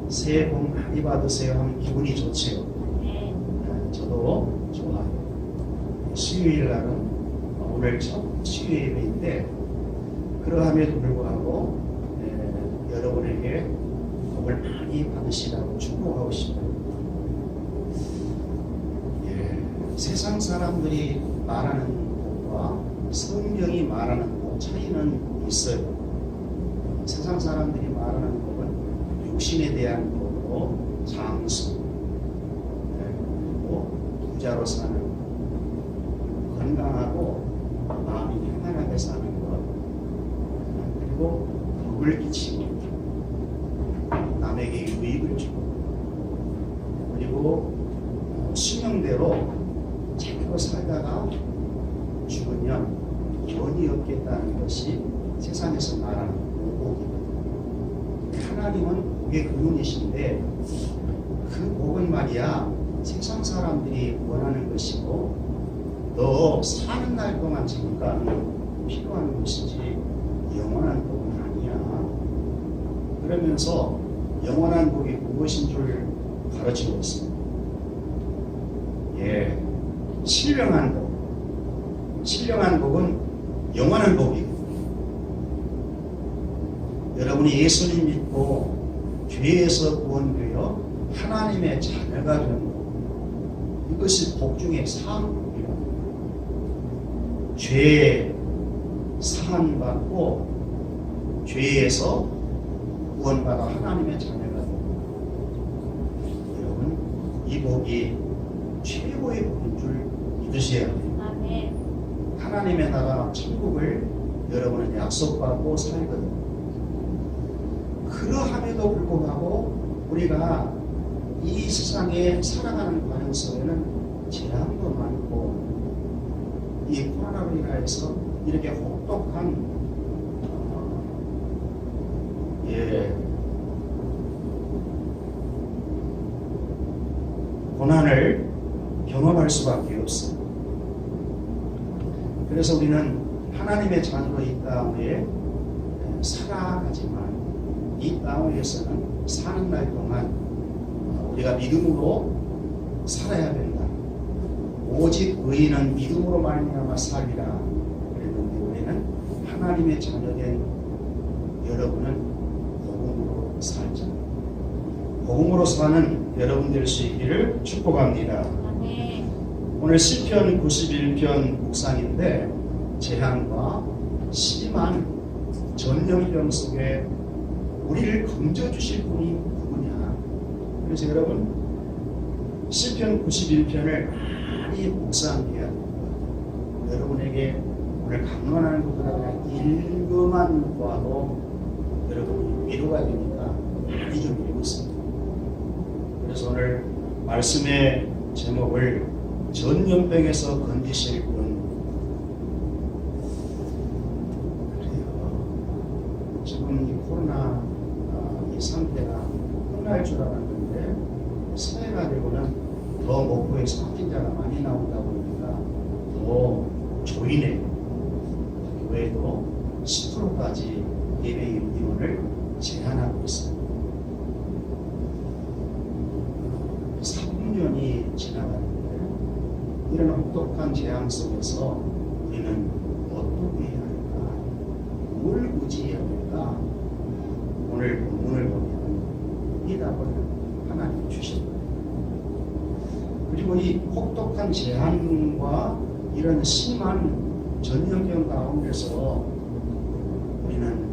새해 복 많이 받으세요 하면 기분이 좋지요. 네. 저도 좋아요. 수요일 날은 오늘 첫 수요 예배인데 그러함에도 불구하고 여러분에게 복을 많이 받으시라고 축복하고 싶어요. 세상 사람들이 말하는 복과 성경이 말하는 복 차이는 있어요. 세상 사람들이 말하는 복은 육신에 대한 복으로 장수, 그리고 부자로 사는, 건강하고 마음이 편안하게 사는 것, 그리고 덕을 끼치고 남에게 유익을 주고, 그리고 수명대로 제대로 살다가 죽으면 연이 없겠다는 것이 세상에서 말하는 복이거든요. 하나님은 복의 근원이신데 그 복은 말이야 세상 사람들이 원하는 것이고 너 사는 날 동안 잠깐 필요한 것이지 영원한 복은 아니야. 그러면서 영원한 복이 무엇인 줄 가르치고 있습니다. 신령한 복. 신령한 복은 영원한 복이고, 여러분이 예수님 믿고 죄에서 구원되어 하나님의 자녀가 되는 복, 이것이 복 중에 사복이라고 합니다. 죄 사함받고 죄에서 구원받아 하나님의 자녀가 되는 복. 여러분, 이 복이 최고의 복인 줄 믿으셔야 합니다. 아멘. 하나님의 나라 천국을 여러분은 약속받고 살거든요. 그러함에도 불구하고 우리가 이 세상에 살아가는 과정 속에는 재앙도 많고 이 코로나로 인해서 이렇게 혹독한 고난을 경험할 수밖에 없습니다. 그래서 우리는 하나님의 자녀로 이 땅에 살아가지만 이 땅에서는 사는 날 동안 우리가 믿음으로 살아야 된다. 오직 의인은 믿음으로 말미암아 살리라 그랬는데 우리는 하나님의 자녀된 여러분은 복음으로 살자. 복음으로 사는 여러분 될 수 있기를 축복합니다. 아멘. 오늘 시편 91편 묵상인데 재앙과 심한 전염병 속에 우리를 건져주실 분이 누구냐. 그래서 여러분 시편 91편을 많이 묵상해야 됩니다. 여러분에게 오늘 강론하는 것보다 그냥 읽어만 봐도 여러분이 위로가 되니까 많이 좀 읽었습니다. 그래서 오늘 말씀의 제목을 전염병에서 건지실 분. 그래요. 지금 이 코로나 이 상태가 끝날 줄 알았는데 새해가 되고는 더 목포에서 확진자가 많이 나온다 보니까 더 조이네요. 교회도 10%까지 예배 인원을 제한하고 있습니다. 3년이 지나갔는데 이런 혹독한 재앙 속에서 우리는 어떻게 해야 할까? 뭘 의지해야 할까? 오늘 본문을 보면 이 답을 하나님 주십니다. 그리고 이 혹독한 재앙과 이런 심한 전염병 가운데서 우리는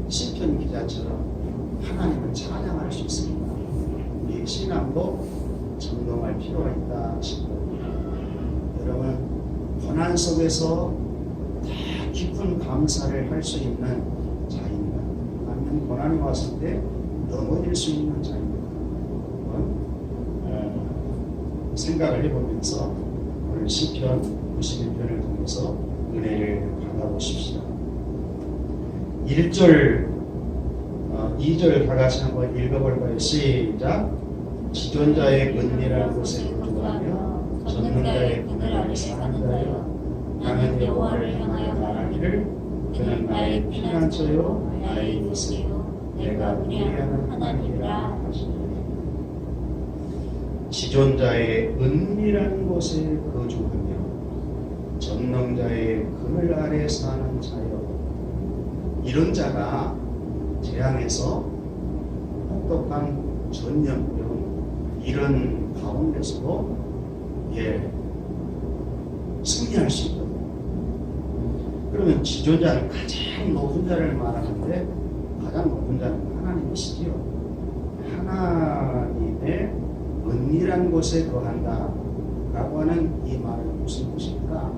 시편 기자처럼 하나님을 찬양할 수 있습니다. 우리 신앙도 점검할 필요가 있다 싶어요. 여러분, 고난 속에서 더 깊은 감사를 할 수 있는 자입니다. 아니면 고난이 왔을 때 넘어질 수 있는 자입니다. 생각을 해보면서 오늘 시편 91편을 통해서 은혜를 받아보십시다. 1절, 2절 다 같이 한번 읽어볼까요? 시작. 지존자의 은밀한 곳에 거주하며 젖는 자의 그늘 아래 사는 자여, 나는 여호와를 향하여 말하기를 그는 나의 피난처요 나의 요새요 내가 의뢰하는 하나님이라 하시니 지존자의 은밀한 곳에 거주하며 전능자의 그늘 아래 사는 자여, 이런 자가 재앙에서 혹독한 전염병 이런 가운데서도 승리할 수 있거든요. 그러면 지존자는 가장 높은 자를 말하는데 가장 높은 자는 하나님이시지요. 하나님의 은밀한 곳에 거한다 라고 하는 이 말은 무슨 뜻입니까?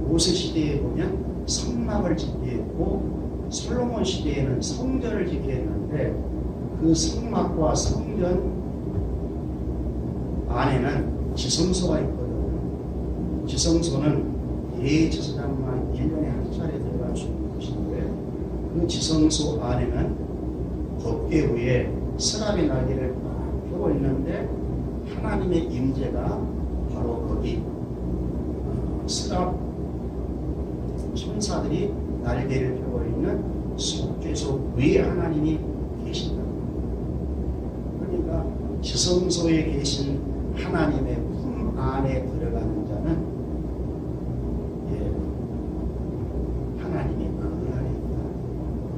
모세 시대에 보면 성막을 짓게 했고 솔로몬 시대에는 성전을 짓게 했는데 그 성막과 성전 안에는 지성소가 있거든요. 지성소는 대제사장만 1년에 한 차례 들어갈 수 있는 곳인데 그 지성소 안에는 법궤 위에 스라비 날개를 딱 펴고 있는데 하나님의 임재가 바로 거기 스랍 천사들이 날개를 펴고 있는 속죄소 위에 하나님이 계신다. 그러니까 지성소에 계신 하나님의 품 안에 들어가는 자는 하나님의 그 안에 있다.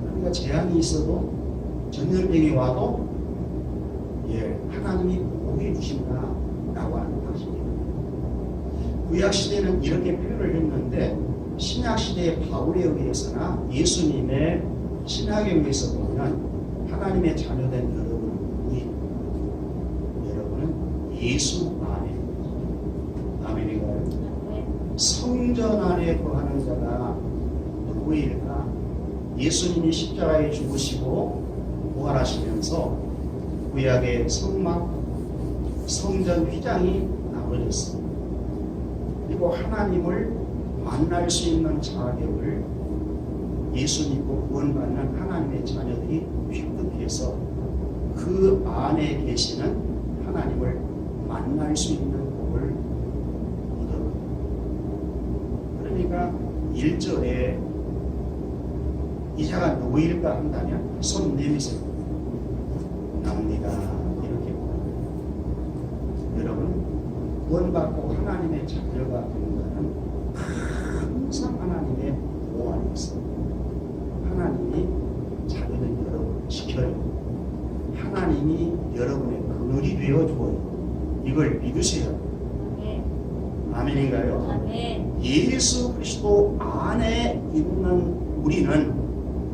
그러니까 재앙이 있어도 전염병이 와도 하나님이 보호해 주신다라고 하는 것입니다. 구약 시대는 이렇게 표현을 했는데 신약 시대의 바울에 의해서나 예수님의 신학에 의해서 보면 하나님의 자녀된 여러분은 예수 안에, 아멘인가요? 성전 안에 거하는 자가 누구일까? 예수님이 십자가에 죽으시고 부활하시면서 구약의 성막, 성전 휘장이 나눠졌습니다. 그리고 하나님을 만날 수 있는 자격을 예수 믿고 구원받는 하나님의 자녀들이 획득해서 그 안에 계시는 하나님을 만날 수 있는 복을 얻어요. 그러니까 1절에 이 자가 누구일까 한다면 손 내미세요. 납니다. 이렇게 여러분 구원받고 하나님의 자녀가 되는 자는 항상 하나님의 보호 안에 있습니다. 하나님이 자녀된 여러분을 지켜요. 하나님이 여러분의 그늘이 되어주어요. 이걸 믿으셔야 돼요. 아멘인가요? 아멘. 예수 그리스도 안에 있는 우리는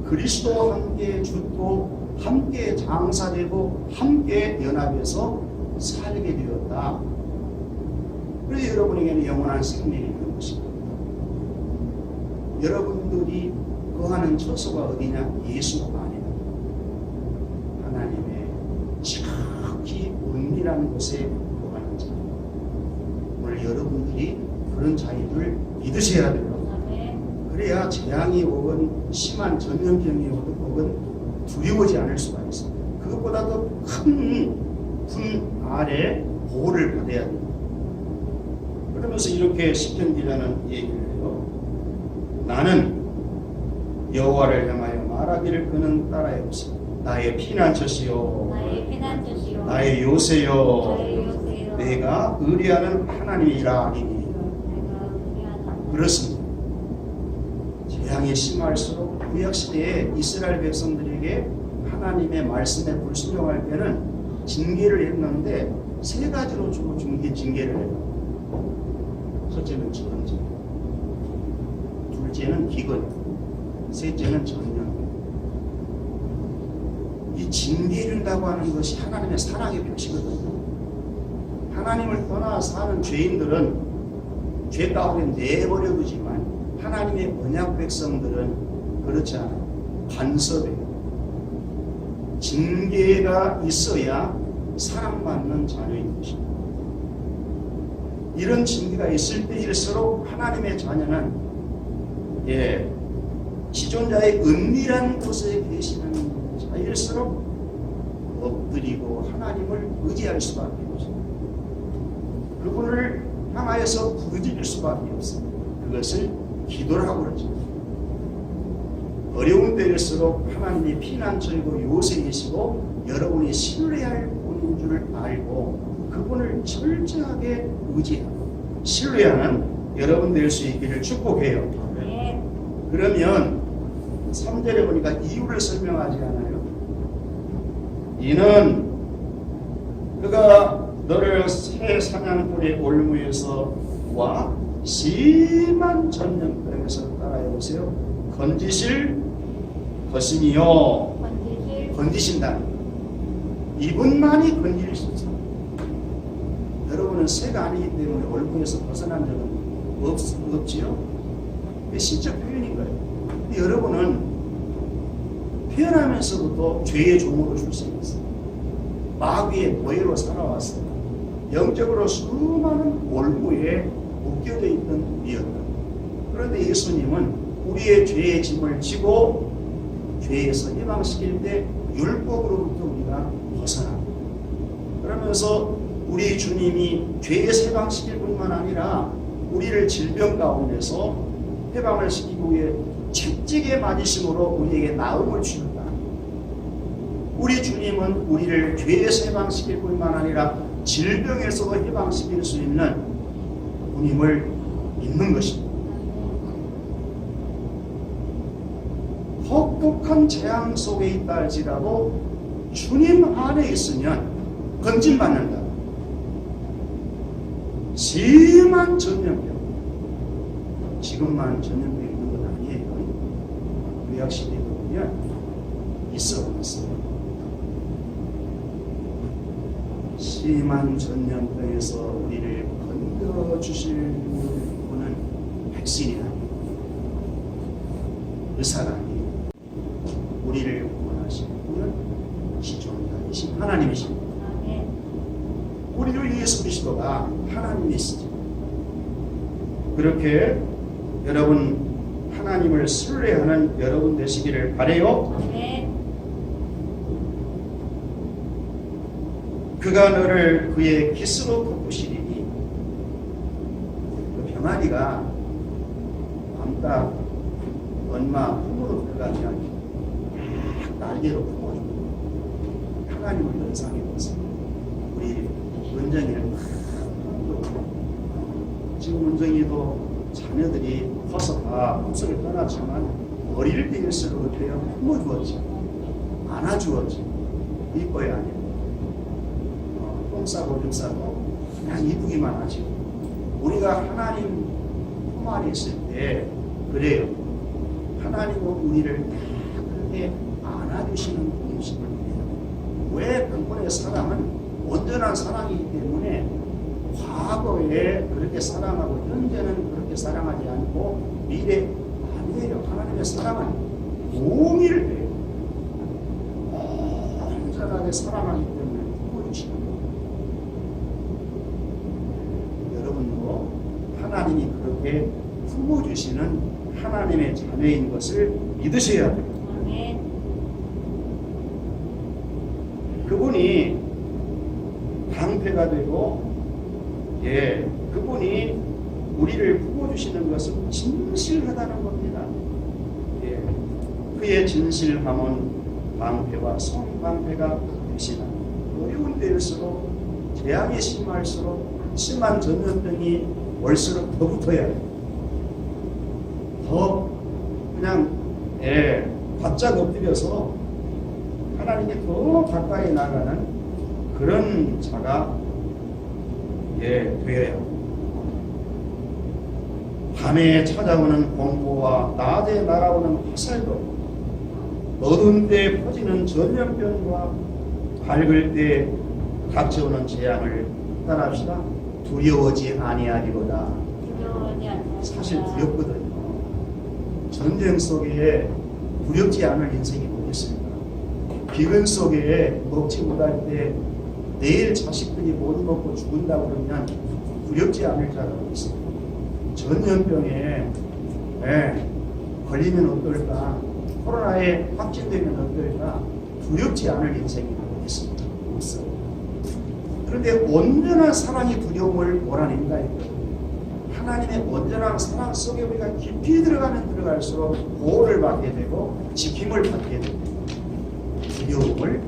그리스도와 함께 죽고 함께 장사되고 함께 연합해서 살게 되었다. 그래서 여러분에게는 영원한 생명이 있는 것입니다. 여러분들이 거하는 처소가 어디냐? 예수 안에 하나님의 지극히 은밀한 곳에 거하는 자. 오늘 여러분들이 그런 자인들 믿으셔야 돼요. 그래야 재앙이 오건 심한 전염병이 오건 두려워지 않을 수가 있습니다. 그것보다 더 큰 분 아래 보호를 받아야 됩니다. 그러면서 이렇게 시편 기자는 얘기를 해요. 나는 여호와를 향하여 말하기를 그는 따라해보시오. 나의 피난처시요, 나의 요새요, 내가 의뢰하는 하나님이라 하리니. 그렇습니다. 재앙이 심할수록 구약시대에 이스라엘 백성들에게 하나님의 말씀에 불순종할 때는 징계를 했는데 세 가지로 주로 징계를 해요. 첫째는 전쟁, 둘째는 기근, 셋째는 전염. 이 징계된다고 하는 것이 하나님의 사랑의 표시거든요. 하나님을 떠나 사는 죄인들은 죄 가운데 내버려 두지만 하나님의 언약 백성들은 그렇지 않아요. 간섭해요. 징계가 있어야 사랑받는 자녀인 것입니다. 이런 징계가 있을 때일수록 하나님의 자녀는 지존자의 은밀한 곳에 계시는 자일수록 엎드리고 하나님을 의지할 수밖에 없습니다. 그분을 향하여서 부르짖을 수밖에 없습니다. 그것을 기도라고 그러죠. 어려운 때일수록 하나님이 피난처이고 요새이시고 여러분이 신뢰할 분인 줄 알고 그분을 철저하게 의지하고 신뢰하는 여러분 될 수 있기를 축복해요. 네. 그러면 3절에 보니까 이유를 설명하지 않아요. 이는 그가 너를 새 사냥꾼의 올무에서 와 심한 전염병에서 따라해 보세요. 건지실 것이니요. 건지신다. 이분만이 건질 수 있어요. 여러분은 새가 아니기 때문에 올무에서 벗어난 적은 없지요. 이게 신적 표현인 거예요. 근데 여러분은 태어나면서부터 죄의 종으로 출생했어요. 마귀의 노예로 살아왔어요. 영적으로 수많은 올무에 묶여져 있던 우리였다. 그런데 예수님은 우리의 죄의 짐을 지고 죄에서 해방시킬 때 율법으로부터 우리가 벗어납니다. 그러면서 우리 주님이 죄에서 해방시킬 뿐만 아니라 우리를 질병 가운데서 해방을 시키기 위해 채찍에 맞으심으로 우리에게 나음을 주셨다. 우리 주님은 우리를 죄에서 해방시킬 뿐만 아니라 질병에서도 해방시킬 수 있는 분임을 믿는 것입니다. 혹독한 재앙 속에 있다 할지라도 주님 안에 있으면 건진받는다. 심한 전염병, 지금만 전염병이 있는 건 아니에요. 구약시대에 보면 있었어요. 심한 전염병에서 우리를 건져주실 분은 백신이 아니고 의사가 아니고 우리를 구원하시는 분은 지존자이신 하나님이십니다. 우리 주 예수 그리스도가 하나님이시죠. 그렇게 여러분 하나님을 신뢰하는 여러분 되시기를 바라요. 그가 너를 그의 깃으로 덮으시리니 그 병아리가 암탉 얼마 품으로 들어가면 날개로 품어줍니다. 하나님을 연상해보세요. 우리 은정이는 지금 은정이도 자녀들이 커서 다 품속에 떠났지만 어릴 때일수록 그때요 품어주었지, 안아주었지. 이뻐야 아니에요. 똥 싸고 줌 싸고 그냥 이쁘기만 하지. 우리가 하나님 품 안에 있을 때 그래요. 하나님은 우리를 다 그렇게 안아주시는 분이심을 믿어요. 왜 그분의 사랑은 온전한 사랑이기 때문에 과거에 그렇게 사랑하고 현재는 그렇게 사랑하지 않고 미래 아니에요. 하나님의 사랑은 동일해요. 온전하게 사랑하기 때문에 품어주시는 거예요. 여러분도 하나님이 그렇게 품어주시는 하나님의 자녀인 것을 믿으셔야 돼요. 그분이 방패가 되고, 그분이 우리를 품어주시는 것은 진실하다는 겁니다. 그의 진실함은 방패와 성방패가 되시나 어려운 때일수록 재앙이 심할수록 심한 전염병이 올수록 더 붙어야 해요. 더 그냥 바짝 엎드려서 하나님께 더 가까이 나가는 그런 자가 되어야 합니다. 밤에 찾아오는 공포와 낮에 날아오는 화살도, 어두운 때 퍼지는 전염병과 밝을 때 닥쳐오는 재앙을 따라합시다. 두려워지 아니하리로다. 사실 두렵거든요. 전쟁 속에 두렵지 않을 인생이 뭐겠습니까? 비근 속에 먹지 못할 때 내일 자식들이 못 먹고 죽는다고 그러면 두렵지 않을 자가 있습니다. 전염병에 걸리면 어떨까? 코로나에 확진되면 어떨까? 두렵지 않을 인생이 있습니다. 없어요. 그런데 온전한 사랑이 두려움을 몰아낸다. 하나님의 온전한 사랑 속에 우리가 깊이 들어가면 들어갈수록 보호를 받게 되고 지킴을 받게 되고 두려움을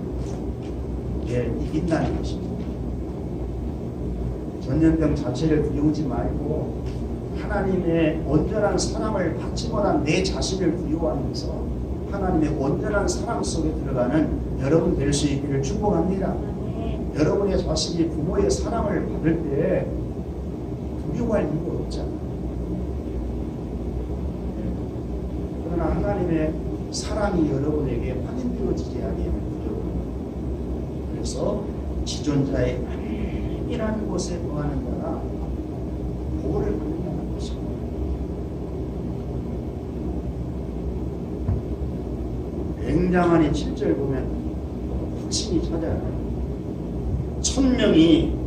이긴다는 것입니다. 전염병 자체를 두려우지 말고 하나님의 온전한 사랑을 받지 못한 내 자신을 두려워하면서 하나님의 온전한 사랑 속에 들어가는 여러분 될 수 있기를 축복합니다. 여러분의 자식이 부모의 사랑을 받을 때 두려워할 이유가 없잖아요. 그러나 하나님의 사랑이 여러분에게 확인되어지지 않으면 두려워합니다. 그래서 지존자의 안이라는 곳에 거하는 자가 보호를 받는다는 것입니다. 굉장한 이 7절 보면 확신이 찾아요. 1000명이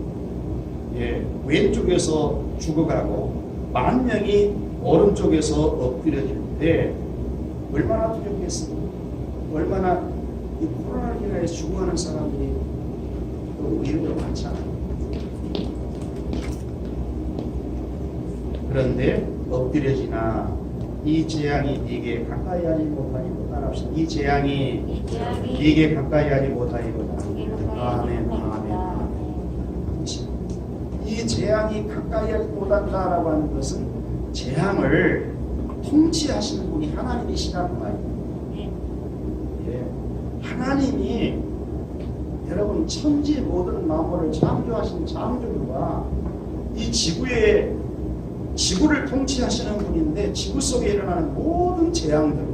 왼쪽에서 죽어가고 10,000명이 오른쪽에서 엎드려질 때 얼마나 두렵겠습니까? 얼마나 이 코로나로 인해서 죽어가는 사람들이 또 의외로 많잖아요. 그런데 엎드려지나 이 재앙이 네게 가까이 하지 못하니 따라합시다. 이 재앙이 네게 가까이 하지 못하니보다. 아멘, 아멘, 아멘. 이 재앙이 가까이 하지 못한다라고 하는 것은 재앙을 통치하시는 분이 하나님이시다는 말입니다. 하나님이 여러분 천지 모든 만물을 창조하신 창조주가 이 지구를 통치하시는 분인데 지구 속에 일어나는 모든 재앙들,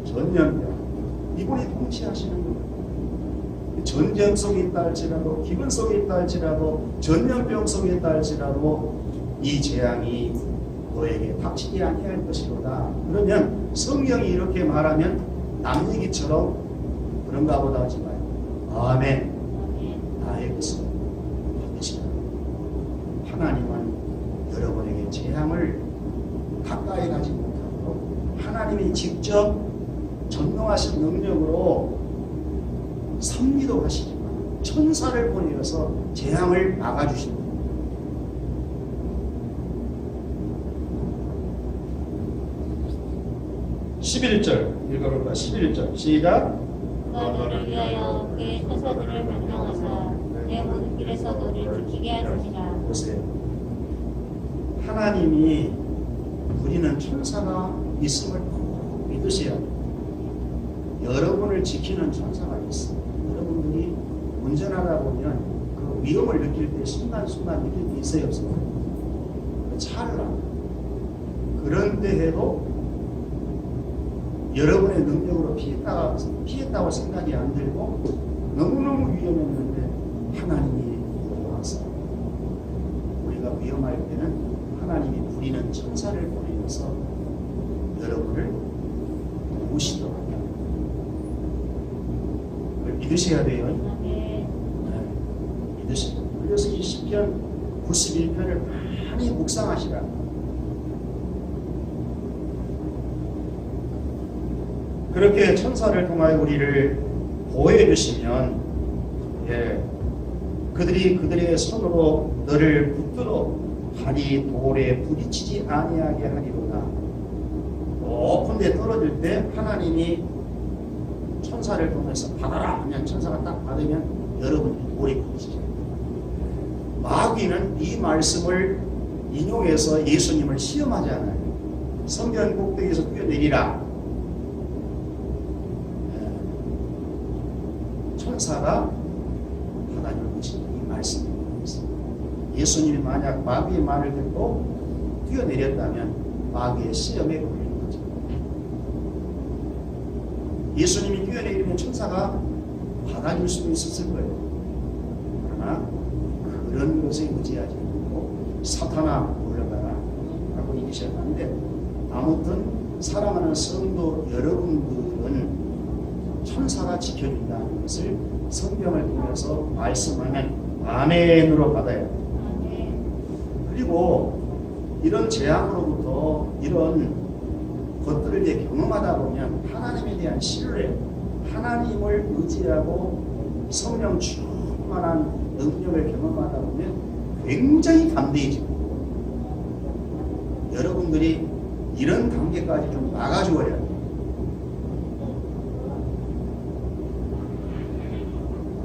전염병, 이분이 통치하시는 분입니다. 전쟁 속에 있다 할지라도, 기근 속에 있다 할지라도, 전염병 속에 있다 할지라도 이 재앙이 너에게 닥치지 아니할 것이로다. 그러면 성경이 이렇게 말하면 남 얘기처럼 그런가 보다 하지 마요. 아멘. 나의 것은 반드시 하나님은 여러분에게 재앙을 가까이 가지 못하도록 하나님이 직접 전능하신 능력으로 섭리도 하시지만 천사를 보내어서 재앙을 막아주십니다. 읽어볼까? 11절 시작. 너를 위하여 그의 천사들을 명령하사 내 모든 길에서 너를 지키게 하시니라. 보세요. 하나님이 우리는 천사가 있음을 꼭 믿으셔야 돼요. 여러분을 지키는 천사가 있어요. 여러분들이 운전하다 보면 그 위험을 느낄 때 순간순간 느낄 때 있어요, 없어요? 찰나. 그런데 해도 여러분의 능력으로 피했다고 생각이 안 들고 너무너무 위험했는데 하나님이 보호하사 우리가 위험할 때는 하나님이 부리는 천사를 보내서 여러분을 도우시도록 합니다. 그걸 믿으셔야 돼요. 네. 믿으셔야 돼요. 그래서 이 시편 91편을 많이 묵상하시라. 그렇게 천사를 통하여 우리를 보호해 주시면 그들의 손으로 너를 붙들어 발이 돌에 부딪히지 아니하게 하리로다. 높은 데 떨어질 때 하나님이 천사를 통해서 받아라 하면 천사가 딱 받으면 여러분이 돌에 부딪히죠. 마귀는 이 말씀을 인용해서 예수님을 시험하지 않아요. 성전 꼭대기에서 뛰어내리라. 천사가 받아줄 것이 이 말씀입니다. 예수님이 만약 마귀의 말을 듣고 뛰어내렸다면 마귀의 시험에 걸리는 거죠. 예수님이 뛰어내리면 천사가 받아줄 수도 있었을 거예요. 그러나 그런 것에 의지하지 않고 사탄아 올라가라 하고 이기셨는데, 아무튼 사랑하는 성도 여러분들은 천사가 지켜준다는 것을 성경을 통해서 말씀하면 아멘으로 받아요. 그리고 이런 재앙으로부터 이런 것들을 이제 경험하다 보면 하나님에 대한 신뢰, 하나님을 의지하고 성령 충만한 능력을 경험하다 보면 굉장히 담대해지고 여러분들이 이런 단계까지 좀 나가줘야 돼요.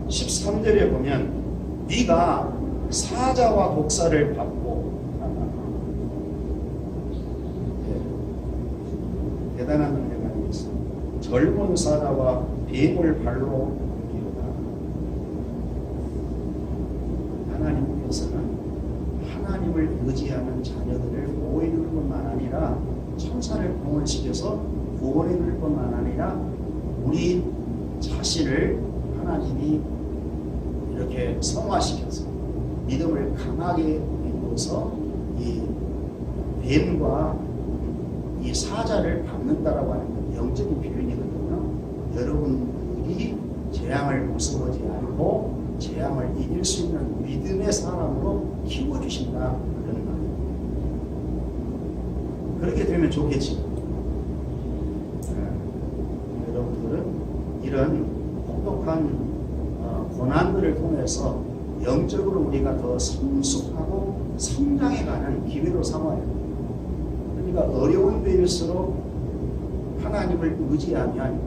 13절에 보면 네가 사자와 독사를 밟고 대단한 은혜가 있어. 젊은 사자와 뱀을 발로 옮기로다. 하나님께서는 하나님을 의지하는 자녀들을 보호해 줄 뿐만 아니라 천사를 동원시켜서 구원해 줄 뿐만 아니라 우리 자신을 하나님이 이렇게 성화시켜서 믿음을 강하게 이루어서 이 뱀과 이 사자를 밟는다라고 하는 건 영적인 표현이거든요. 여러분들이 재앙을 무서워하지 않고 재앙을 이길 수 있는 믿음의 사람으로 키워주신다 그런 말이에요. 그렇게 되면 좋겠지. 여러분들은 이런 혹독한 고난들을 통해서 영적으로 우리가 더 성숙하고 성장해가는 기회로 삼아야 돼요. 그러니까 어려운 때일수록 하나님을 의지하면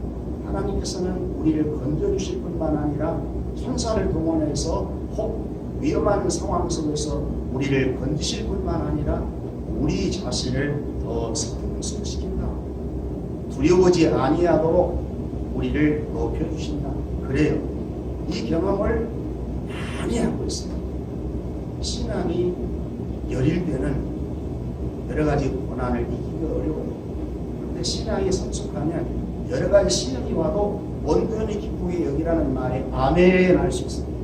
하나님께서는 우리를 건져주실 뿐만 아니라 천사를 동원해서 혹 위험한 상황 속에서 우리를 건지실 뿐만 아니라 우리 자신을 더 성숙시킨다. 두려워지 아니하도록 우리를 높여주신다. 그래요. 이 경험을 많이 하고 있습니다. 신앙이 여릴 때는 여러 가지 고난을 이기기가 어려워요. 그런데 신앙이 성숙하면 여러 가지 시험이 와도 온전히 기쁘게 여기라는 말에 아멘 할 수 있습니다.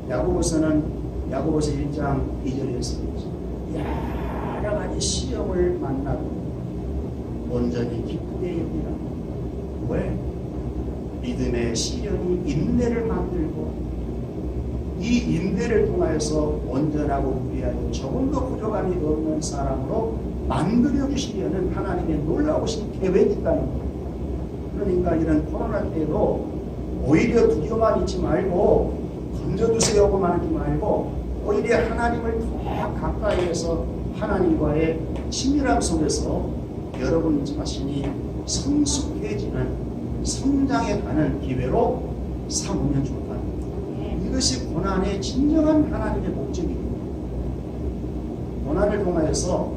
야고보서 1장 2절에 있습니다. 여러 가지 시험을 만나도 온전히 기쁘게 여기라. 왜? 믿음의 시련이 인내를 만들고 이 인내를 통하여서 온전하고 유리하여 조금도 부족함이 없는 사람으로 만들어 주시려는 하나님의 놀라우신 계획이 있다는 거예요. 그러니까 이런 코로나 때도 오히려 두려워만 있지 말고 건져주세요고만 하지 말고 오히려 하나님을 더 가까이에서 하나님과의 친밀함 속에서 여러분 자신이 성숙해지는 성장해가는 기회로 삼으면 좋다. 이것이 고난의 진정한 하나님의 목적입니다. 고난을 통하여서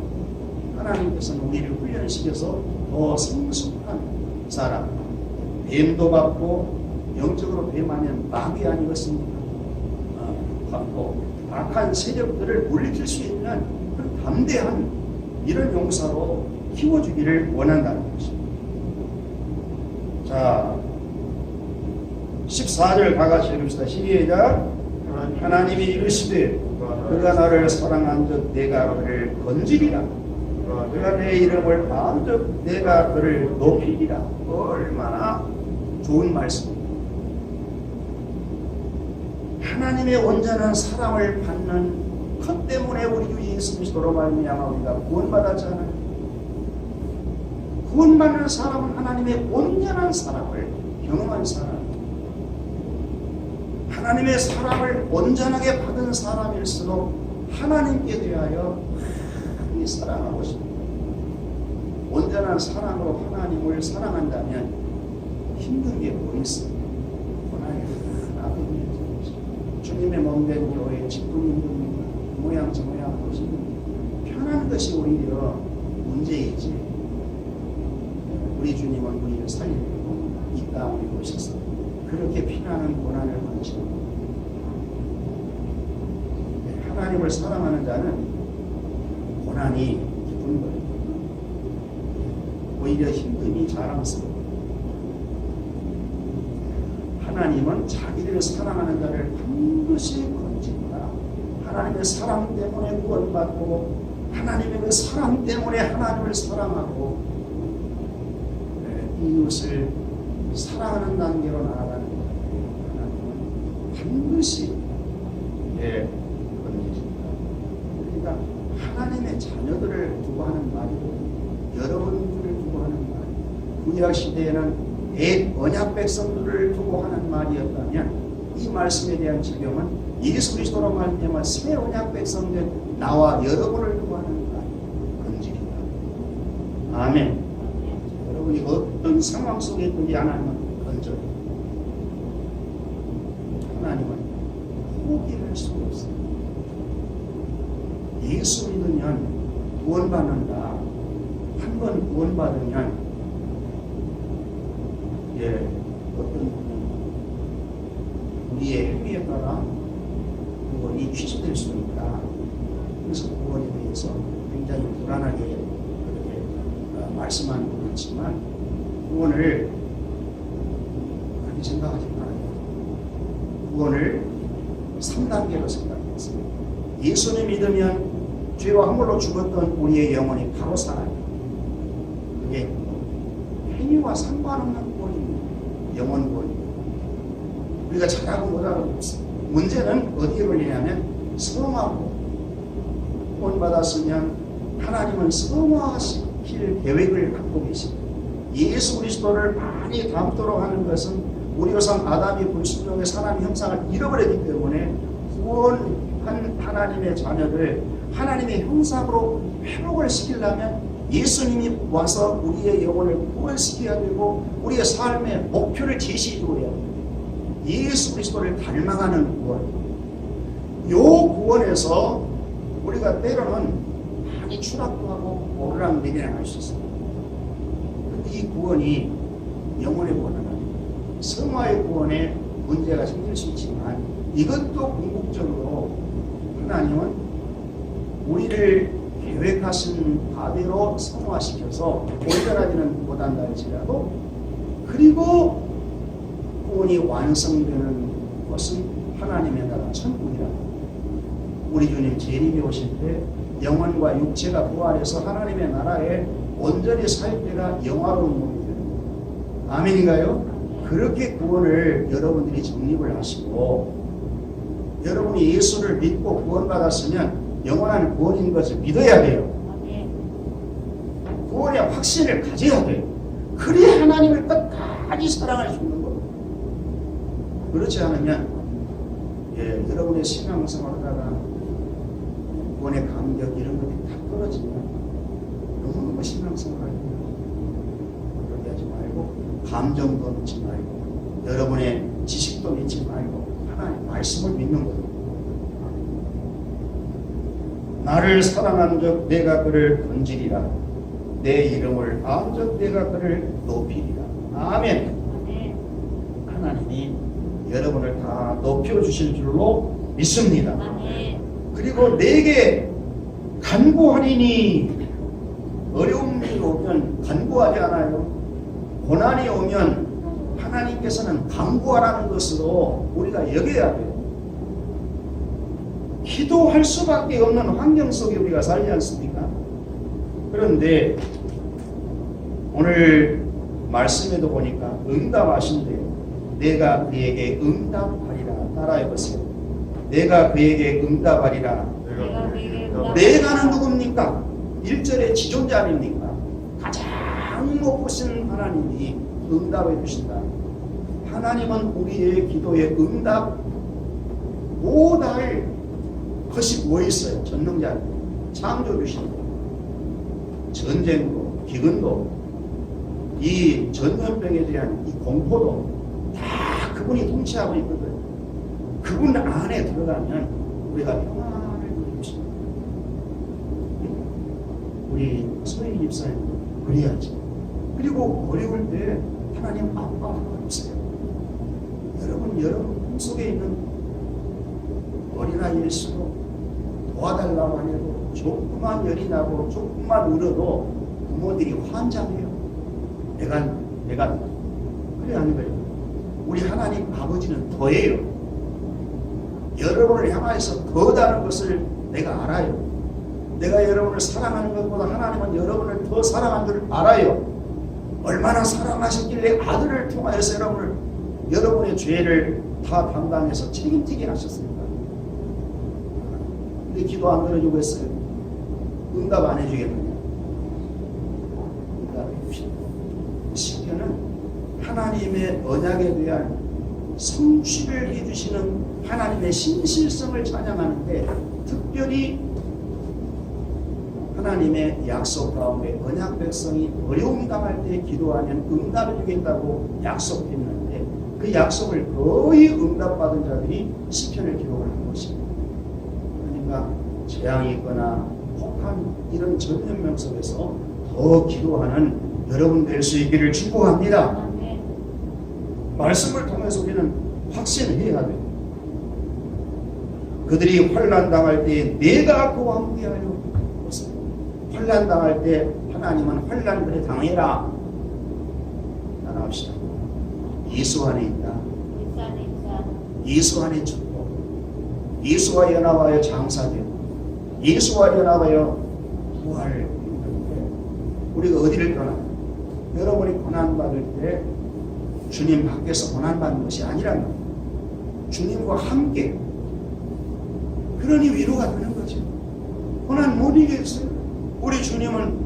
하나님께서는 우리를 훈련시켜서 더 성숙한 사람, 뱀도 받고 영적으로 뱀하면 마귀 아니겠습니까? 받고 악한 세력들을 물리칠 수 있는 그 담대한 이런 용사로 키워주기를 원한다는 것입니다. 자, 14절 다 같이 읽읍시다. 시작. 하나님이 이르시되 그가 나를 사랑한 즉 내가 그를 건지리라. 그가 내 이름을 다한 즉 내가 그를 높이리라. 얼마나 좋은 말씀입니다. 하나님의 온전한 사랑을 받는 것 때문에 우리 주 예수 그리스도로 말미암아 우리가 구원받았잖아요. 구원받는 사람은 하나님의 온전한 사랑을 경험한 사람, 하나님의 사랑을 온전하게 받은 사람일수록 하나님께 대하여 많이 사랑하고 싶습니다. 온전한 사랑으로 하나님을 사랑한다면 힘든 게 뭐 있습니까? 고난이 나도 주님의 몸된 교회 직분이 힘듭니까? 모양 저 모양 보시면 편한 것이 오히려 문제이지. 우리 주님은 우리를 살리고 이 땅에 오셔서 그렇게 피나는 고난을 건지고 하나님을 사랑하는 자는 고난이 기쁜 거예요. 오히려 힘듦이 자랑스러워. 하나님은 자기를 사랑하는 자를 반드시 건집니다. 하나님의 사랑 때문에 구원받고 하나님의 그 사랑 때문에 하나님을 사랑하고 이웃을 사랑하는 단계로 나아가는 거예요. 하나님은 반드시 건지십니다. 그러니까 하나님의 자녀들을 두고 하는 말이고 여러분들을 두고 하는 말, 구약 시대에는 언약 백성들을 두고 하는 말이었다면 이 말씀에 대한 적용은 예수 그리스도로 말미암아 새 언약 백성들 나와 여러분을 두고 하는 말, 건지 아멘. 여러분이 어떤 상황 속에 있든지 하나님은 건져요. 하나님은 포기할 수 없어요. 예수 믿으면 구원받는다. 한 번 구원받으면 어떤 분은 우리의 행위에 따라 구원이 취소될 수 있다. 그래서 구원에 대해서 굉장히 불안하게 그렇게 말씀하는 것 같지만 구원을 그렇게 생각하지 말아요. 구원을 3단계로 생각했어요. 예수를 믿으면 죄와 허물로 죽었던 우리의 영혼이 바로 살아요. 그게 행위와 상관없는 구원입니다. 영혼 구원입니다. 우리가 잘하고 못하고 없어요. 문제는 어디에 걸리냐면 성화고 구원받았으면 하나님은 성화시킬 계획을 갖고 계십니다. 예수 그리스도를 많이 닮도록 하는 것은 우리 조상 아담이 불순종의 사람의 형상을 잃어버렸기 때문에 구원한 하나님의 자녀들 하나님의 형상으로 회복을 시키려면 예수님이 와서 우리의 영혼을 구원시켜야 되고 우리의 삶의 목표를 제시해줘야 돼요. 예수 그리스도를 닮아가는 구원. 요 구원에서 우리가 때로는 많이 추락도 하고 오르락내리락 할 수 있어요. 그런데 이 구원이 영혼의 구원은 아니에요. 성화의 구원에 문제가 생길 수 있지만 이것도 궁극적으로 하나님은 우리를 계획하신 바대로 성화시켜서 온전하지는 못한다 할지라도 그리고 구원이 완성되는 것은 하나님의 나라 천국이라고. 우리 주님 재림이 오실 때 영혼과 육체가 부활해서 하나님의 나라에 온전히 살 때가 영화로운 몸이 되는 거예요. 아멘인가요? 그렇게 구원을 여러분들이 정립을 하시고 여러분이 예수를 믿고 구원받았으면 영원한 구원인 것을 믿어야 돼요. 구원의 확신을 가져야 돼요. 그래야 하나님을 끝까지 사랑할 수 있는 거예요. 그렇지 않으면 여러분의 신앙생활 하다가 구원의 감격 이런 것들이 다 떨어지면 너무너무 신앙생활을 그렇게 하지 말고 감정도 믿지 말고 여러분의 지식도 믿지 말고 하나님 말씀을 믿는 거예요. 나를 사랑한 적 내가 그를 건지리라. 내 이름을 아은 적 내가 그를 높이리라. 아멘. 하나님이 여러분을 다 높여주실 줄로 믿습니다. 그리고 내게 간구하리니 어려움이 오면 간구하지 않아요. 고난이 오면 하나님께서는 간구하라는 것으로 우리가 여겨야 돼요. 기도할 수밖에 없는 환경 속에 우리가 살지 않습니까? 그런데 오늘 말씀에도 보니까 응답하신대요. 내가 그에게 응답하리라. 따라해보세요. 내가 그에게 응답하리라. 내가는 누굽니까? 1절의 지존자 아닙니까? 가장 높으신 하나님이 응답해 주신다. 하나님은 우리의 기도에 응답 못할 것이 뭐 있어요? 전능자, 창조주신 전쟁도, 기근도, 이 전염병에 대한 이 공포도 다 그분이 통치하고 있거든요. 그분 안에 들어가면 우리가 평안을 누리고 있습니다. 우리 소희 집사님 그래야지. 그리고 어려울 때 하나님 아빠 없어요. 여러분 속에 있는 어린아이일수록 도와달라고 하려고 조금만 열이 나고 조금만 울어도 부모들이 환장해요. 내가 그래 아닌 거예요. 우리 하나님 아버지는 더해요. 여러분을 향하여서 더 다른 것을 내가 알아요. 내가 여러분을 사랑하는 것보다 하나님은 여러분을 더 사랑한 줄 알아요. 얼마나 사랑하셨길래 아들을 통하여서 여러분의 죄를 다 담당해서 책임지게 하셨습니까? 근데 기도 안 들어주고 했어요. 응답 안 해주겠느냐? 응답해 주십니다. 시편은 하나님의 언약에 대한 성취를 해주시는 하나님의 신실성을 찬양하는데 특별히 하나님의 약속 가운데 언약 백성이 어려움 당할 때 기도하면 응답을 주겠다고 약속했는데 그 약속을 거의 응답받은 자들이 시편을 기록하는 것입니다. 그러니까 재앙이 있거나 혹한 이런 전염병 속에서 더 기도하는 여러분 될 수 있기를 축복합니다. 아멘. 말씀을 통해서 우리는 확신해야 돼요. 그들이 환난 당할 때 내가 그와 함께하여 환난 당할 때 하나님은 환난들에 당해라. 따라합시다. 예수 안에 있다. 일산에 있다. 예수 안에 축복. 예수와 연합하여 장사되고 예수와 연합하여 부활을 이루는데 우리가 어디를 떠나? 여러분이 고난받을 때 주님 밖에서 고난받는 것이 아니란 말이에요. 주님과 함께. 그러니 위로가 되는 거죠. 고난 못 이기겠어요. 우리 주님은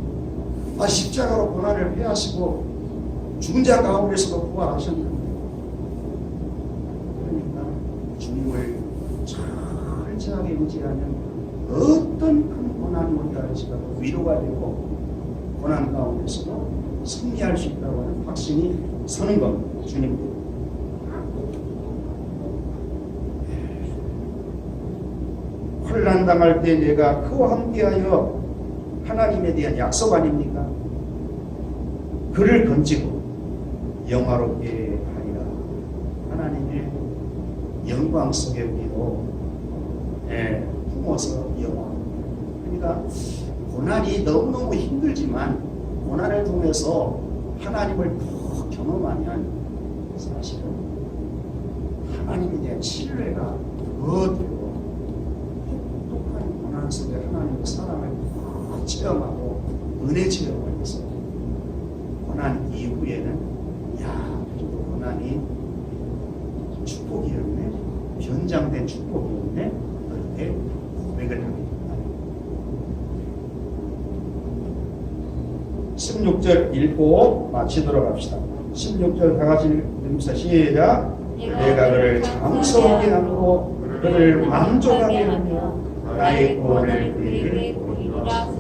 십자가로 고난을 패하시고 죽은 자 가운데서도 부활하셨는데 그러니까 주님을 철저하게 의지하면 어떤 큰 고난이 온다 할지라도 위로가 되고 고난 가운데서도 승리할 수 있다고 하는 확신이 서는 겁니다. 주님께. 환난 당할 때 내가 그와 함께하여 하나님에 대한 약속 아닙니까? 그를 건지고 영화롭게 하리라. 하나님의 영광 속에 우리도 품어서 영화. 그러니까 고난이 너무너무 힘들지만 고난을 통해서 하나님을 더 경험하면 사실은 하나님에 대한 신뢰가 더 되고 혹독한 고난 속에 하나님의 사랑을 더 체험하고 은혜 체험을 해서 고난 이후에는 그래도 고난이 축복이었네, 변장된 축복이었네, 그렇게 고백을 하게 됩니다. 16절 읽고 마치도록 합시다. 16절 다 같이 읽으면서 시작. 내가 그를 장성하게 하고 그를 만족하게 하며 나의 구원을 그에게 보이리라.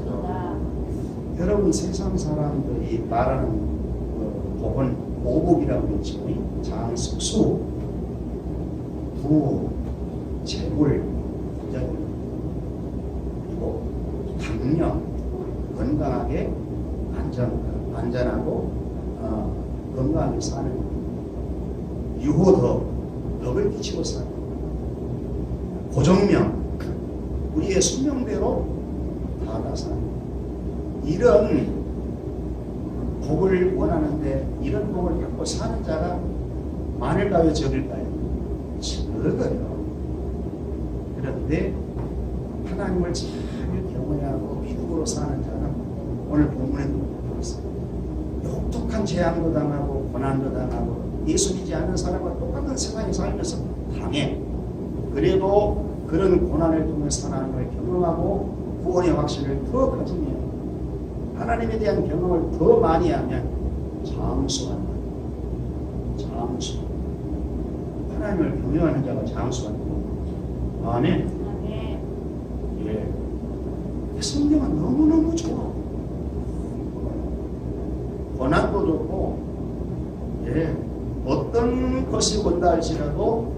여러분 세상 사람들이 말하는 복은 보복이라고 했죠. 장수, 부, 재물, 그리고 당력, 건강하게 안전하고 건강하게 사는 유호덕, 덕을 끼치고 사는 고정명, 우리의 숙명대로 다 사는 이런 복을 원하는데 이런 복을 갖고 사는 자가 많을까요? 적을까요? 적어요. 그런데 하나님을 잘 경외하고 믿음으로 사는 자는 오늘 본문에도 나왔어요. 혹독한 재앙도 당하고 고난도 당하고 예수 믿지 않는 사람과 똑같은 세상에 살면서 당해. 그래도 그런 고난을 통해서 하나님을 경험하고 구원의 확신을 더 가지면 하나님에 대한 경험을 더 많이 하면 장수한다. 장수. 하나님을 경외하는 자가 장수한다. 아멘. 예. 성경은 너무너무 좋아. 고난도 좋고, 어떤 것이 온다 할지라도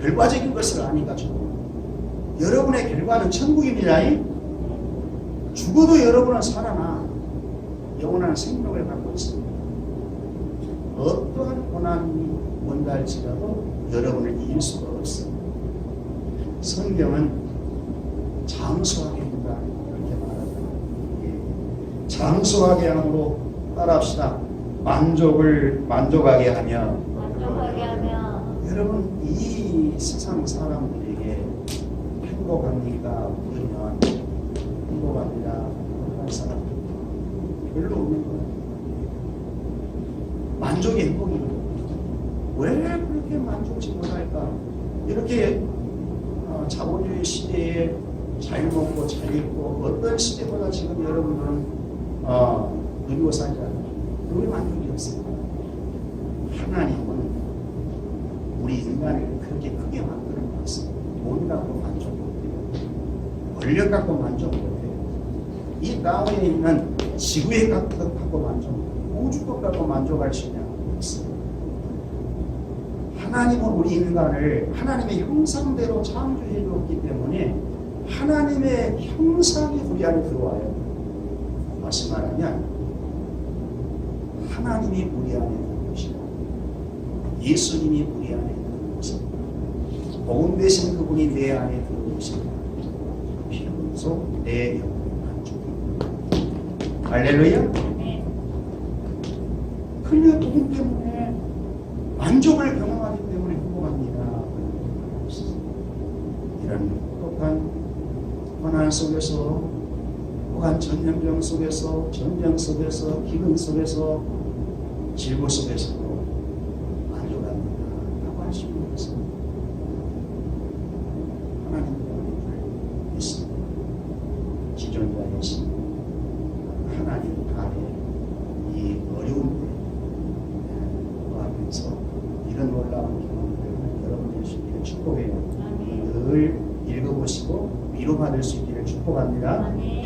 결과적인 것을 아니까 좋고, 여러분의 결과는 천국입니다. 죽어도 여러분은 살아나 영원한 생명을 갖고 있습니다. 어떠한 고난이 온다 할지라도 여러분을 이길 수가 없습니다. 성경은 장수하게 한다 이렇게 말합니다. 장수하게 함으로 따라합시다. 만족하게 하며 여러분 이 세상 사람들에게 행복합니까? 그러면 행복합니다. 한 사람 별로 없는 거예요. 만족이 행복이거든요. 왜 그렇게 만족지 못할까? 이렇게 자본주의 시대에 잘 먹고 잘 입고 어떤 시대보다 지금 여러분들은 누리고 살지 않아요. 왜 만족이 없습니까? 하나님은 우리 인간을 그렇게 크게 만드는 것 같습니다. 돈 갖고 만족 못해요. 권력 갖고 만족 못해요. 이 땅에 있는 지구의 것 갖고 만족, 우주 것 갖고 만족할 수 있냐? 없어요. 하나님은 우리 인간을 하나님의 형상대로 창조해 주었기 때문에 하나님의 형상이 우리 안에 들어와요. 다시 말하면 하나님이 우리 안에 있는 것이고 예수님이 우리 안에 있는 것입니다. 복음 되신 그분이 내 안에 들어오십니다 비로소 내 영혼이 만족합니다. 할렐루야. 네. 그녀 복음 때문에 만족을 경험하기 때문에 행복합니다. 이런 혹한 고난 속에서, 혹한 전염병 속에서, 전쟁 속에서, 기근 속에서, 질고 속에서도 만족합니다. 라고 할 수 있는 것은 하나님의 믿습니다. 지존자의 신 하나님 아래 이 어려운 때 하면서 이런 놀라운 경험을 여러분들 수 있기를 축복해요. 아멘. 늘 읽어보시고 위로받을 수 있기를 축복합니다. 아멘.